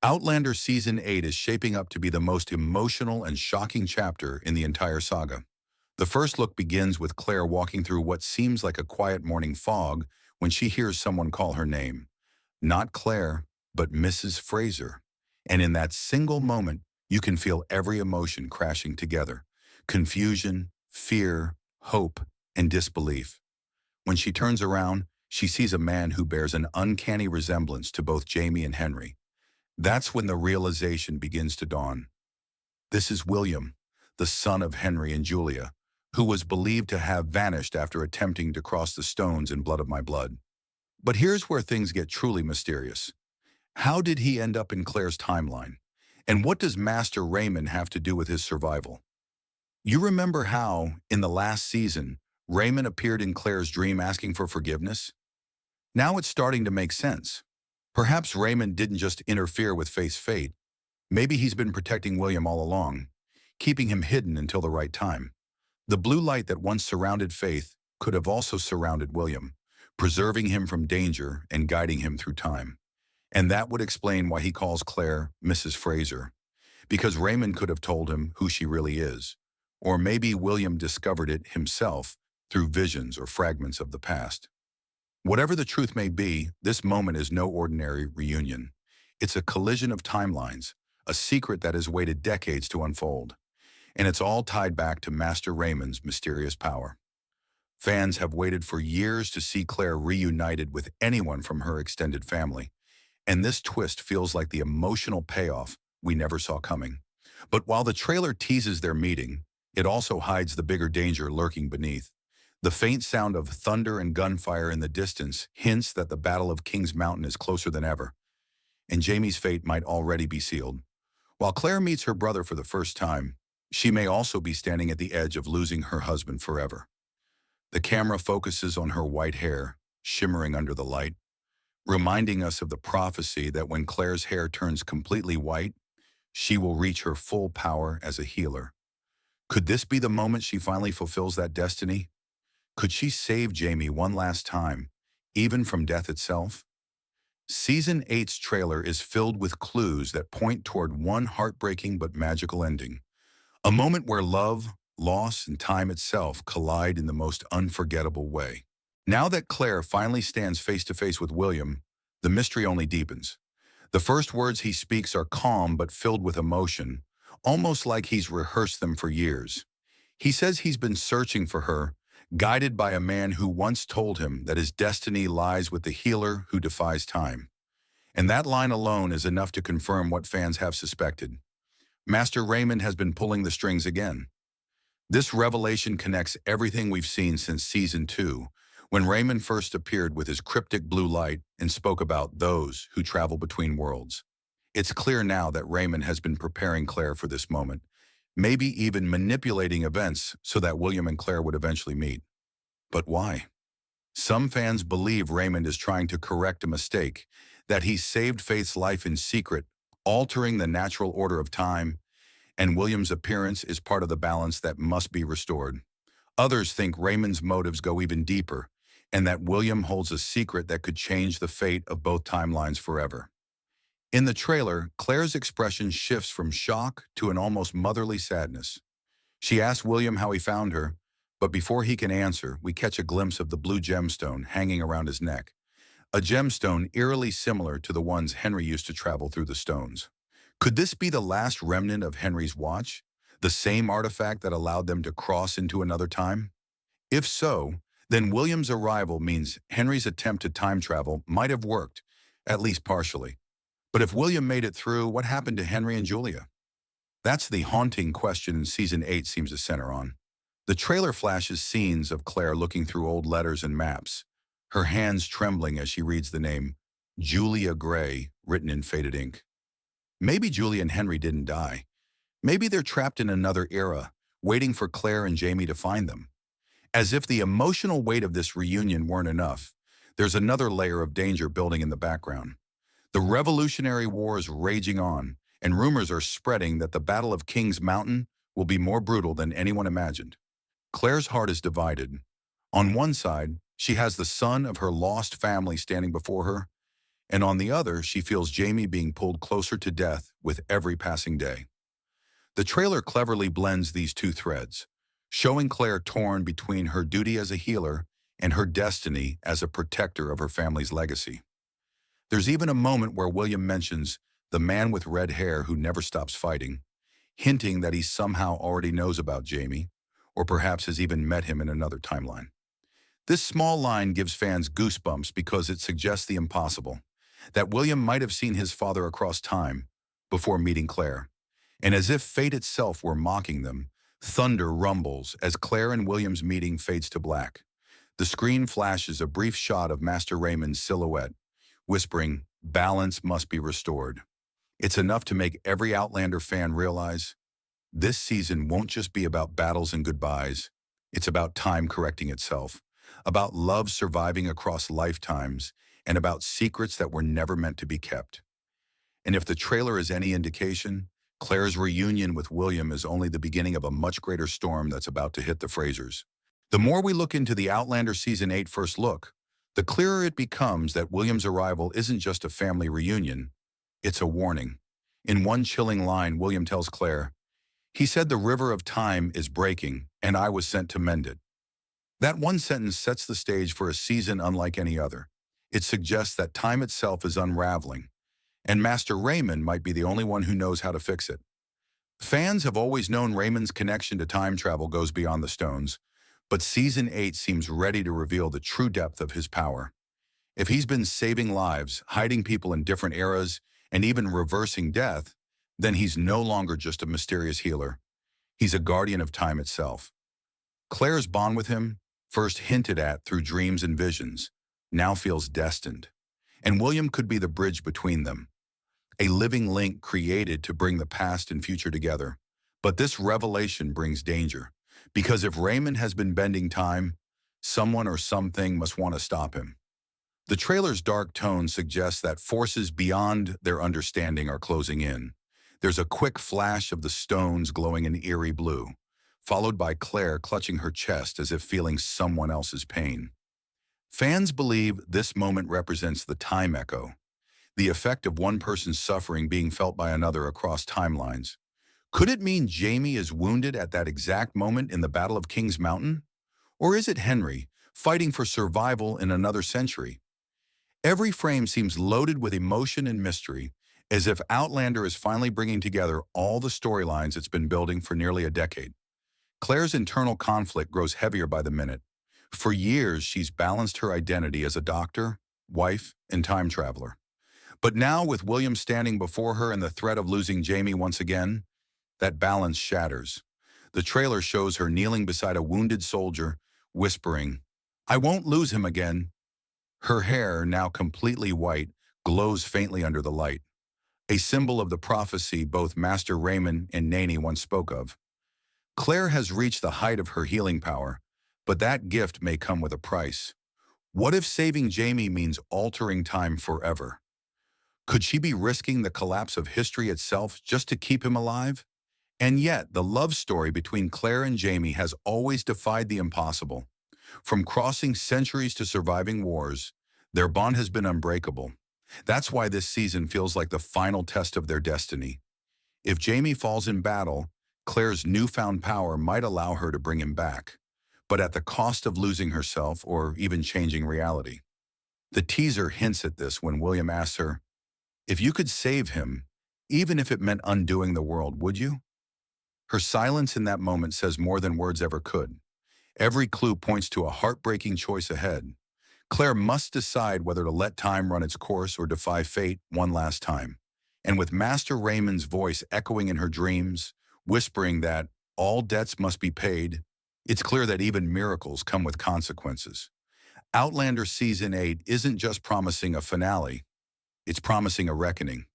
Outlander Season 8 is shaping up to be the most emotional and shocking chapter in the entire saga. The first look begins with Claire walking through what seems like a quiet morning fog when she hears someone call her name. Not Claire, but Mrs. Fraser. And in that single moment, you can feel every emotion crashing together. Confusion, fear, hope, and disbelief. When she turns around, she sees a man who bears an uncanny resemblance to both Jamie and Henry. That's when the realization begins to dawn. This is William, the son of Henry and Julia, who was believed to have vanished after attempting to cross the stones in Blood of My Blood. But here's where things get truly mysterious. How did he end up in Claire's timeline? And what does Master Raymond have to do with his survival? You remember how, in the last season, Raymond appeared in Claire's dream asking for forgiveness? Now it's starting to make sense. Perhaps Raymond didn't just interfere with Faith's fate. Maybe he's been protecting William all along, keeping him hidden until the right time. The blue light that once surrounded Faith could have also surrounded William, preserving him from danger and guiding him through time. And that would explain why he calls Claire Mrs. Fraser, because Raymond could have told him who she really is. Or maybe William discovered it himself through visions or fragments of the past. Whatever the truth may be, this moment is no ordinary reunion. It's a collision of timelines, a secret that has waited decades to unfold. And it's all tied back to Master Raymond's mysterious power. Fans have waited for years to see Claire reunited with anyone from her extended family. And this twist feels like the emotional payoff we never saw coming. But while the trailer teases their meeting, it also hides the bigger danger lurking beneath. The faint sound of thunder and gunfire in the distance hints that the Battle of King's Mountain is closer than ever, and Jamie's fate might already be sealed. While Claire meets her brother for the first time, she may also be standing at the edge of losing her husband forever. The camera focuses on her white hair, shimmering under the light, reminding us of the prophecy that when Claire's hair turns completely white, she will reach her full power as a healer. Could this be the moment she finally fulfills that destiny? Could she save Jamie one last time, even from death itself? Season 8's trailer is filled with clues that point toward one heartbreaking but magical ending. A moment where love, loss, and time itself collide in the most unforgettable way. Now that Claire finally stands face to face with William, the mystery only deepens. The first words he speaks are calm but filled with emotion, almost like he's rehearsed them for years. He says he's been searching for her, guided by a man who once told him that his destiny lies with the healer who defies time. And that line alone is enough to confirm what fans have suspected. Master Raymond has been pulling the strings again. This revelation connects everything we've seen since Season 2, when Raymond first appeared with his cryptic blue light and spoke about those who travel between worlds. It's clear now that Raymond has been preparing Claire for this moment, maybe even manipulating events so that William and Claire would eventually meet. But why? Some fans believe Raymond is trying to correct a mistake, that he saved Faith's life in secret, altering the natural order of time, and William's appearance is part of the balance that must be restored. Others think Raymond's motives go even deeper, and that William holds a secret that could change the fate of both timelines forever. In the trailer, Claire's expression shifts from shock to an almost motherly sadness. She asks William how he found her, but before he can answer, we catch a glimpse of the blue gemstone hanging around his neck, a gemstone eerily similar to the ones Henry used to travel through the stones. Could this be the last remnant of Henry's watch, the same artifact that allowed them to cross into another time? If so, then William's arrival means Henry's attempt to time travel might have worked, at least partially. But if William made it through, what happened to Henry and Julia? That's the haunting question Season 8 seems to center on. The trailer flashes scenes of Claire looking through old letters and maps, her hands trembling as she reads the name Julia Gray written in faded ink. Maybe Julia and Henry didn't die. Maybe they're trapped in another era, waiting for Claire and Jamie to find them. As if the emotional weight of this reunion weren't enough, there's another layer of danger building in the background. The Revolutionary War is raging on, and rumors are spreading that the Battle of King's Mountain will be more brutal than anyone imagined. Claire's heart is divided. On one side, she has the son of her lost family standing before her, and on the other, she feels Jamie being pulled closer to death with every passing day. The trailer cleverly blends these two threads, showing Claire torn between her duty as a healer and her destiny as a protector of her family's legacy. There's even a moment where William mentions the man with red hair who never stops fighting, hinting that he somehow already knows about Jamie, or perhaps has even met him in another timeline. This small line gives fans goosebumps because it suggests the impossible, that William might have seen his father across time before meeting Claire. And as if fate itself were mocking them, thunder rumbles as Claire and William's meeting fades to black. The screen flashes a brief shot of Master Raymond's silhouette, whispering, "Balance must be restored." It's enough to make every Outlander fan realize this season won't just be about battles and goodbyes. It's about time correcting itself, about love surviving across lifetimes, and about secrets that were never meant to be kept. And if the trailer is any indication, Claire's reunion with William is only the beginning of a much greater storm that's about to hit the Frasers. The more we look into the Outlander Season 8 first look, the clearer it becomes that William's arrival isn't just a family reunion, it's a warning. In one chilling line, William tells Claire, "He said the river of time is breaking, and I was sent to mend it." That one sentence sets the stage for a season unlike any other. It suggests that time itself is unraveling, and Master Raymond might be the only one who knows how to fix it. Fans have always known Raymond's connection to time travel goes beyond the stones, but Season 8 seems ready to reveal the true depth of his power. If he's been saving lives, hiding people in different eras, and even reversing death, then he's no longer just a mysterious healer. He's a guardian of time itself. Claire's bond with him, first hinted at through dreams and visions, now feels destined. And William could be the bridge between them, a living link created to bring the past and future together. But this revelation brings danger, because if Raymond has been bending time, someone or something must want to stop him. The trailer's dark tone suggests that forces beyond their understanding are closing in. There's a quick flash of the stones glowing an eerie blue, followed by Claire clutching her chest as if feeling someone else's pain. Fans believe this moment represents the time echo, the effect of one person's suffering being felt by another across timelines. Could it mean Jamie is wounded at that exact moment in the Battle of King's Mountain? Or is it Henry, fighting for survival in another century? Every frame seems loaded with emotion and mystery, as if Outlander is finally bringing together all the storylines it's been building for nearly a decade. Claire's internal conflict grows heavier by the minute. For years, she's balanced her identity as a doctor, wife, and time traveler. But now, with William standing before her and the threat of losing Jamie once again, that balance shatters. The trailer shows her kneeling beside a wounded soldier, whispering, "I won't lose him again." Her hair, now completely white, glows faintly under the light, a symbol of the prophecy both Master Raymond and Nanny once spoke of. Claire has reached the height of her healing power, but that gift may come with a price. What if saving Jamie means altering time forever? Could she be risking the collapse of history itself just to keep him alive? And yet, the love story between Claire and Jamie has always defied the impossible. From crossing centuries to surviving wars, their bond has been unbreakable. That's why this season feels like the final test of their destiny. If Jamie falls in battle, Claire's newfound power might allow her to bring him back, but at the cost of losing herself or even changing reality. The teaser hints at this when William asks her, "If you could save him, even if it meant undoing the world, would you?" Her silence in that moment says more than words ever could. Every clue points to a heartbreaking choice ahead. Claire must decide whether to let time run its course or defy fate one last time. And with Master Raymond's voice echoing in her dreams, whispering that all debts must be paid, it's clear that even miracles come with consequences. Outlander Season 8 isn't just promising a finale, it's promising a reckoning.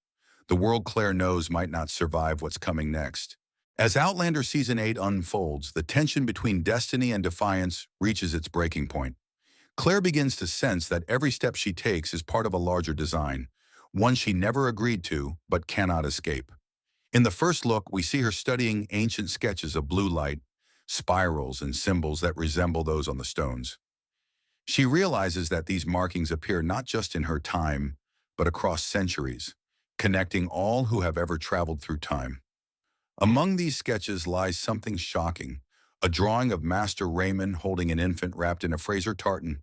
The world Claire knows might not survive what's coming next. As Outlander Season 8 unfolds, the tension between destiny and defiance reaches its breaking point. Claire begins to sense that every step she takes is part of a larger design, one she never agreed to but cannot escape. In the first look, we see her studying ancient sketches of blue light, spirals, and symbols that resemble those on the stones. She realizes that these markings appear not just in her time, but across centuries, connecting all who have ever traveled through time. Among these sketches lies something shocking, a drawing of Master Raymond holding an infant wrapped in a Fraser tartan.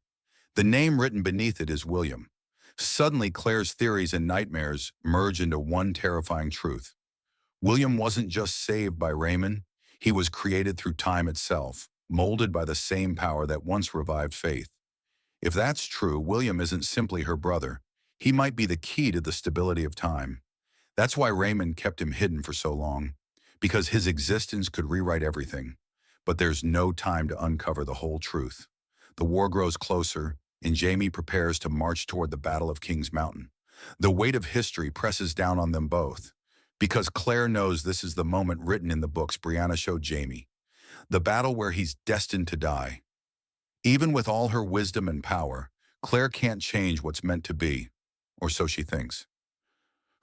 The name written beneath it is William. Suddenly, Claire's theories and nightmares merge into one terrifying truth. William wasn't just saved by Raymond, he was created through time itself, molded by the same power that once revived faith. If that's true, William isn't simply her brother. He might be the key to the stability of time. That's why Raymond kept him hidden for so long, because his existence could rewrite everything. But there's no time to uncover the whole truth. The war grows closer, and Jamie prepares to march toward the Battle of King's Mountain. The weight of history presses down on them both, because Claire knows this is the moment written in the books Brianna showed Jamie, the battle where he's destined to die. Even with all her wisdom and power, Claire can't change what's meant to be, or so she thinks.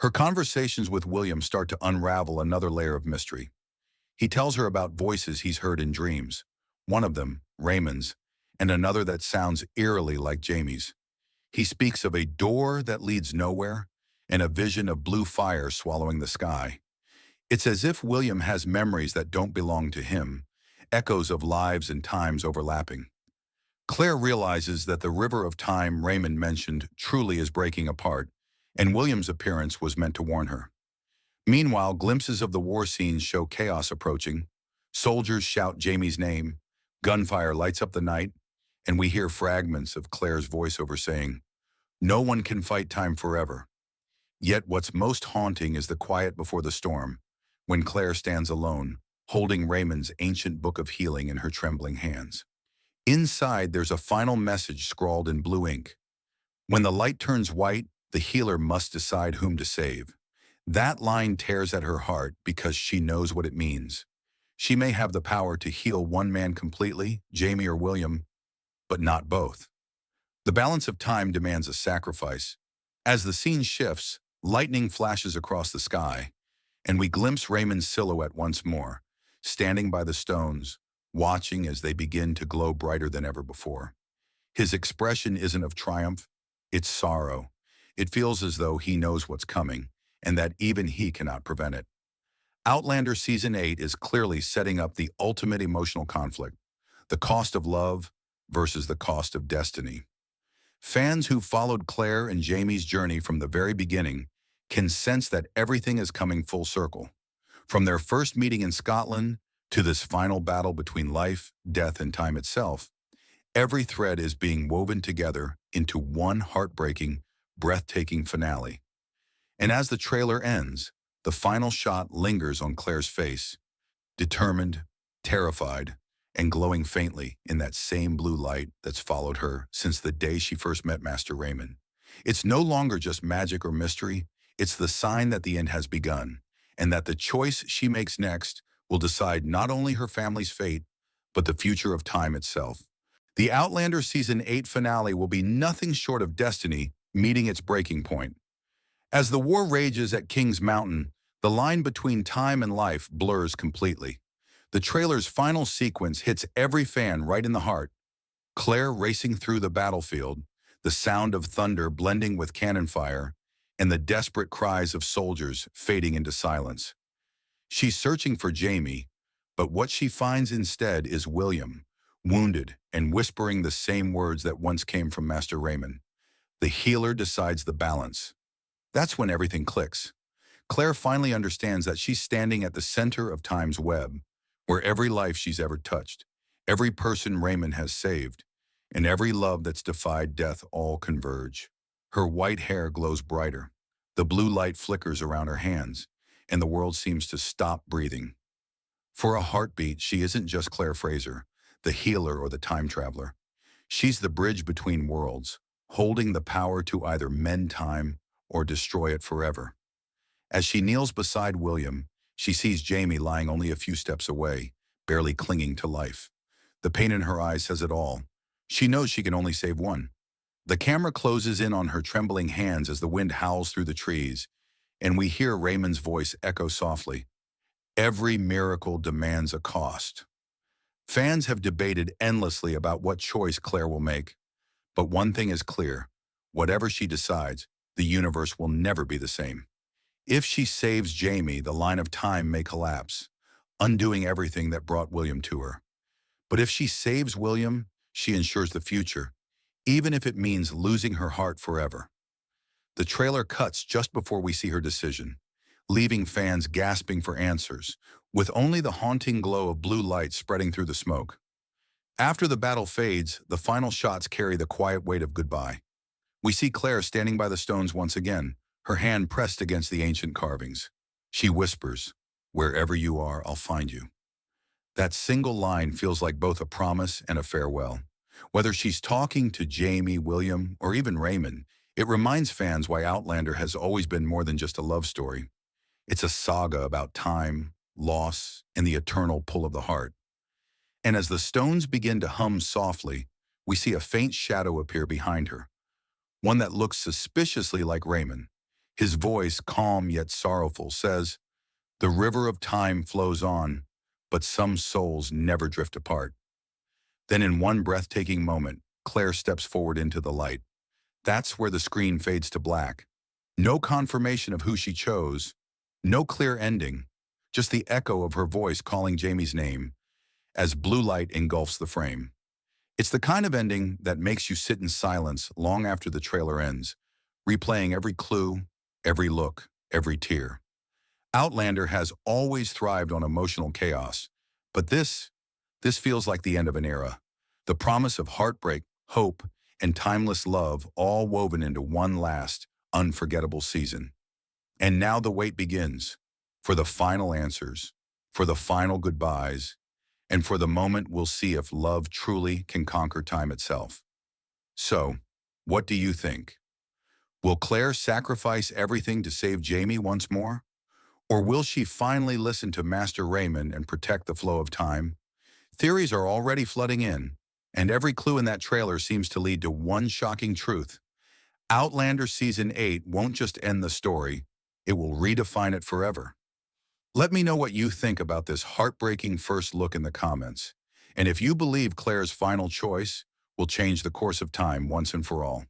Her conversations with William start to unravel another layer of mystery. He tells her about voices he's heard in dreams, one of them, Raymond's, and another that sounds eerily like Jamie's. He speaks of a door that leads nowhere and a vision of blue fire swallowing the sky. It's as if William has memories that don't belong to him, echoes of lives and times overlapping. Claire realizes that the river of time Raymond mentioned truly is breaking apart, and William's appearance was meant to warn her. Meanwhile, glimpses of the war scenes show chaos approaching. Soldiers shout Jamie's name, gunfire lights up the night, and we hear fragments of Claire's voiceover saying, "No one can fight time forever." Yet what's most haunting is the quiet before the storm, when Claire stands alone, holding Raymond's ancient book of healing in her trembling hands. Inside, there's a final message scrawled in blue ink. When the light turns white, the healer must decide whom to save. That line tears at her heart because she knows what it means. She may have the power to heal one man completely, Jamie or William, but not both. The balance of time demands a sacrifice. As the scene shifts, lightning flashes across the sky, and we glimpse Raymond's silhouette once more, standing by the stones, watching as they begin to glow brighter than ever before. His expression isn't of triumph, it's sorrow. It feels as though he knows what's coming, and that even he cannot prevent it. Outlander Season 8 is clearly setting up the ultimate emotional conflict, the cost of love versus the cost of destiny. Fans who followed Claire and Jamie's journey from the very beginning can sense that everything is coming full circle. From their first meeting in Scotland to this final battle between life, death, and time itself, every thread is being woven together into one heartbreaking, breathtaking finale. And as the trailer ends, the final shot lingers on Claire's face, determined, terrified, and glowing faintly in that same blue light that's followed her since the day she first met Master Raymond. It's no longer just magic or mystery, it's the sign that the end has begun, and that the choice she makes next will decide not only her family's fate, but the future of time itself. The Outlander Season 8 finale will be nothing short of destiny meeting its breaking point. As the war rages at King's Mountain, the line between time and life blurs completely. The trailer's final sequence hits every fan right in the heart. Claire racing through the battlefield, the sound of thunder blending with cannon fire, and the desperate cries of soldiers fading into silence. She's searching for Jamie, but what she finds instead is William, wounded and whispering the same words that once came from Master Raymond. The healer decides the balance. That's when everything clicks. Claire finally understands that she's standing at the center of time's web, where every life she's ever touched, every person Raymond has saved, and every love that's defied death all converge. Her white hair glows brighter, the blue light flickers around her hands, and the world seems to stop breathing. For a heartbeat, she isn't just Claire Fraser, the healer or the time traveler. She's the bridge between worlds, holding the power to either mend time or destroy it forever. As she kneels beside William, she sees Jamie lying only a few steps away, barely clinging to life. The pain in her eyes says it all. She knows she can only save one. The camera closes in on her trembling hands as the wind howls through the trees, and we hear Raymond's voice echo softly. Every miracle demands a cost. Fans have debated endlessly about what choice Claire will make, but one thing is clear. Whatever she decides, the universe will never be the same. If she saves Jamie, the line of time may collapse, undoing everything that brought William to her. But if she saves William, she ensures the future, even if it means losing her heart forever. The trailer cuts just before we see her decision, leaving fans gasping for answers, with only the haunting glow of blue light spreading through the smoke. After the battle fades, the final shots carry the quiet weight of goodbye. We see Claire standing by the stones once again, her hand pressed against the ancient carvings. She whispers, "Wherever you are, I'll find you." That single line feels like both a promise and a farewell. Whether she's talking to Jamie, William, or even Raymond, it reminds fans why Outlander has always been more than just a love story. It's a saga about time, loss, and the eternal pull of the heart. And as the stones begin to hum softly, we see a faint shadow appear behind her, one that looks suspiciously like Raymond. His voice, calm yet sorrowful, says, "The river of time flows on, but some souls never drift apart." Then in one breathtaking moment, Claire steps forward into the light. That's where the screen fades to black. No confirmation of who she chose, no clear ending, just the echo of her voice calling Jamie's name as blue light engulfs the frame. It's the kind of ending that makes you sit in silence long after the trailer ends, replaying every clue, every look, every tear. Outlander has always thrived on emotional chaos, but this feels like the end of an era. The promise of heartbreak, hope, and timeless love all woven into one last, unforgettable season. And now the wait begins for the final answers, for the final goodbyes, and for the moment we'll see if love truly can conquer time itself. So, what do you think? Will Claire sacrifice everything to save Jamie once more? Or will she finally listen to Master Raymond and protect the flow of time? Theories are already flooding in, and every clue in that trailer seems to lead to one shocking truth. Outlander Season 8 won't just end the story, it will redefine it forever. Let me know what you think about this heartbreaking first look in the comments, and if you believe Claire's final choice will change the course of time once and for all.